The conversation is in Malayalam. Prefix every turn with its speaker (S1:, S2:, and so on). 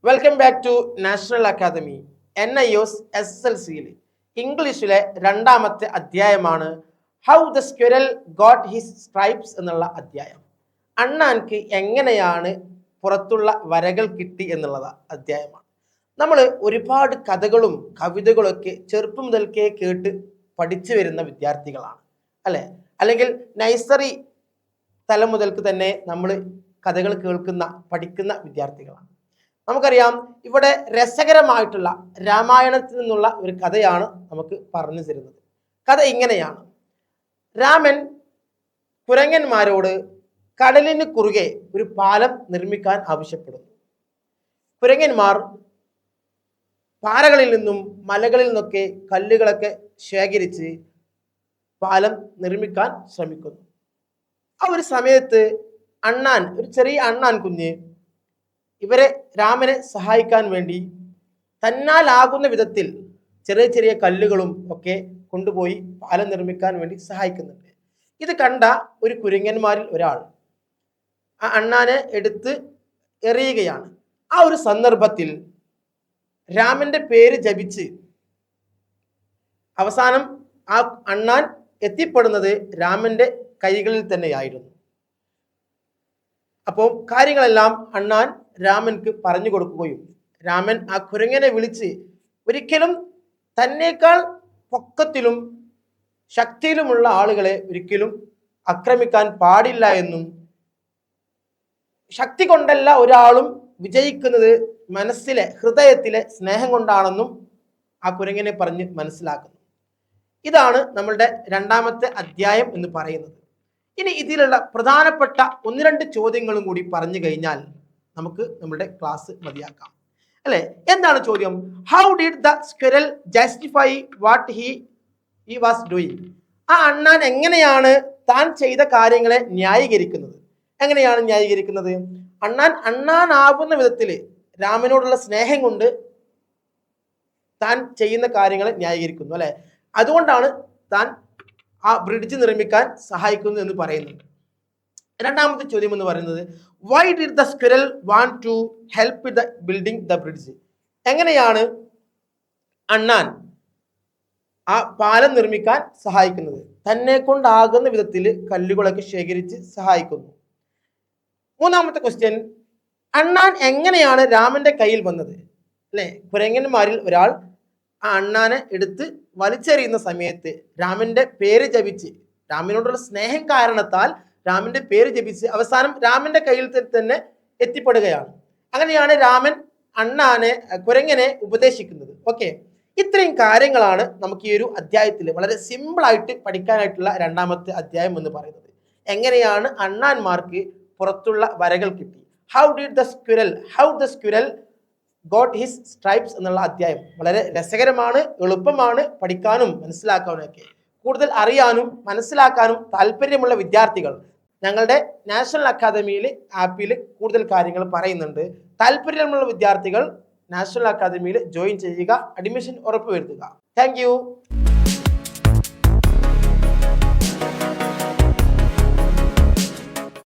S1: Welcome back to national academy. NIOS SSLCയിൽ ഇംഗ്ലീഷിലെ രണ്ടാമത്തെ അധ്യായമാണ് how the squirrel got his stripes എന്നുള്ള അധ്യായം. അണ്ണാൻക്ക് എങ്ങനെയാണ് പുറത്തുള്ള വരകൾ കിട്ടി എന്നുള്ള അധ്യായമാണ്. നമ്മൾ ഒരുപാട് കഥകളും കവിതകളൊക്കെ ചെറുപ്പം മുതൽക്കേ കേട്ട് പഠിച്ചു വരുന്ന വിദ്യാർത്ഥികളാണ് അല്ലേ? അല്ലെങ്കിൽ നഴ്സറി തലം മുതൽക്ക് തന്നെ നമ്മൾ കഥകൾ കേൾക്കുന്ന പഠിക്കുന്ന വിദ്യാർത്ഥികളാണ്. നമുക്കറിയാം, ഇവിടെ രസകരമായിട്ടുള്ള രാമായണത്തിൽ നിന്നുള്ള ഒരു കഥയാണ് നമുക്ക് പറഞ്ഞു തരുന്നത്. കഥ ഇങ്ങനെയാണ്. രാമൻ കുരങ്ങന്മാരോട് കടലിന് കുറുകെ ഒരു പാലം നിർമ്മിക്കാൻ ആവശ്യപ്പെടുന്നു. കുരങ്ങന്മാർ പാറകളിൽ നിന്നും മലകളിൽ നിന്നൊക്കെ കല്ലുകളൊക്കെ ശേഖരിച്ച് പാലം നിർമ്മിക്കാൻ ശ്രമിക്കുന്നു. ആ ഒരു സമയത്ത് അണ്ണാൻ, ഒരു ചെറിയ അണ്ണാൻ കുഞ്ഞ് ഇവരെ രാമനെ സഹായിക്കാൻ വേണ്ടി തന്നാലാകുന്ന വിധത്തിൽ ചെറിയ ചെറിയ കല്ലുകളും ഒക്കെ കൊണ്ടുപോയി പാലം നിർമ്മിക്കാൻ വേണ്ടി സഹായിക്കുന്നുണ്ട്. ഇത് കണ്ട ഒരു കുരങ്ങന്മാരിൽ ഒരാൾ ആ അണ്ണാനെ എടുത്ത് എറിയുകയാണ്. ആ ഒരു സന്ദർഭത്തിൽ രാമന്റെ പേര് ജപിച്ച് അവസാനം ആ അണ്ണാൻ എത്തിപ്പെടുന്നത് രാമന്റെ കൈകളിൽ തന്നെയായിരുന്നു. അപ്പോൾ കാര്യങ്ങളെല്ലാം അണ്ണാൻ രാമൻക്ക് പറഞ്ഞു കൊടുക്കുകയും രാമൻ ആ കുരങ്ങനെ വിളിച്ച് ഒരിക്കലും തന്നേക്കാൾ പൊക്കത്തിലും ശക്തിയിലുമുള്ള ആളുകളെ ഒരിക്കലും ആക്രമിക്കാൻ പാടില്ല എന്നും, ശക്തി കൊണ്ടല്ല ഒരാളും വിജയിക്കുന്നത് മനസ്സിലെ ഹൃദയത്തിലെ സ്നേഹം കൊണ്ടാണെന്നും ആ കുരങ്ങനെ പറഞ്ഞ് മനസ്സിലാക്കുന്നു. ഇതാണ് നമ്മളുടെ രണ്ടാമത്തെ അധ്യായം എന്ന് പറയുന്നത്. ഇനി ഇതിലുള്ള പ്രധാനപ്പെട്ട ഒന്ന് രണ്ട് ചോദ്യങ്ങളും കൂടി പറഞ്ഞു കഴിഞ്ഞാൽ നമുക്ക് നമ്മുടെ ക്ലാസ് മതിയാക്കാം അല്ലെ? എന്താണ് ചോദ്യം? How did the squirrel justify what he was doing? ആ അണ്ണാൻ എങ്ങനെയാണ് താൻ ചെയ്ത കാര്യങ്ങളെ ന്യായീകരിക്കുന്നത്? എങ്ങനെയാണ് ന്യായീകരിക്കുന്നത്? അണ്ണാനാകുന്ന വിധത്തിൽ രാമനോടുള്ള സ്നേഹം കൊണ്ട് താൻ ചെയ്യുന്ന കാര്യങ്ങളെ ന്യായീകരിക്കുന്നു അല്ലെ? അതുകൊണ്ടാണ് താൻ ആ ബ്രിഡ്ജ് നിർമ്മിക്കാൻ സഹായിക്കുന്നു എന്ന് പറയുന്നുണ്ട്. രണ്ടാമത്തെ ചോദ്യം എന്ന് പറയുന്നത് why did the squirrel want to help the building the bridge? എങ്ങനെയാണ് അണ്ണാൻ ആ പാലം നിർമ്മിക്കാൻ സഹായിക്കുന്നത്? തന്നെ കൊണ്ടാകുന്ന വിധത്തിൽ കല്ലുകളൊക്കെ ശേഖരിച്ച് സഹായിക്കുന്നു. മൂന്നാമത്തെ ക്വസ്റ്റ്യൻ, അണ്ണാൻ എങ്ങനെയാണ് രാമന്റെ കയ്യിൽ വന്നത് അല്ലെ? കുരങ്ങന്മാരിൽ ഒരാൾ ആ അണ്ണാനെ എടുത്ത് വലിച്ചെറിയുന്ന സമയത്ത് രാമന്റെ പേര് ജപിച്ച്, രാമനോടുള്ള സ്നേഹം കാരണത്താൽ രാമന്റെ പേര് ജപിച്ച് അവസാനം രാമന്റെ കയ്യിൽ തന്നെ എത്തിപ്പെടുകയാണ്. അങ്ങനെയാണ് രാമൻ കുരങ്ങനെ ഉപദേശിക്കുന്നത്. ഓക്കെ, ഇത്രയും കാര്യങ്ങളാണ് നമുക്ക് ഈ ഒരു അധ്യായത്തിൽ വളരെ സിമ്പിൾ ആയിട്ട് പഠിക്കാനായിട്ടുള്ള രണ്ടാമത്തെ അധ്യായം എന്ന് പറയുന്നത്. എങ്ങനെയാണ് അണ്ണാന്മാർക്ക് പുറത്തുള്ള വരകൾ കിട്ടി? How the squirrel got his stripes എന്നുള്ള അധ്യായം വളരെ രസകരമാണ്, എളുപ്പമാണ് പഠിക്കാനും മനസ്സിലാക്കാനും ഒക്കെ. കൂടുതൽ അറിയാനും മനസ്സിലാക്കാനും താല്പര്യമുള്ള വിദ്യാർത്ഥികൾ ഞങ്ങളുടെ നാഷണൽ അക്കാദമിയിൽ ആപ്പിൽ കൂടുതൽ കാര്യങ്ങൾ പറയുന്നുണ്ട്. താല്പര്യമുള്ള വിദ്യാർത്ഥികൾ നാഷണൽ അക്കാദമിയിൽ ജോയിൻ ചെയ്യുക, അഡ്മിഷൻ ഉറപ്പുവരുത്തുക. താങ്ക്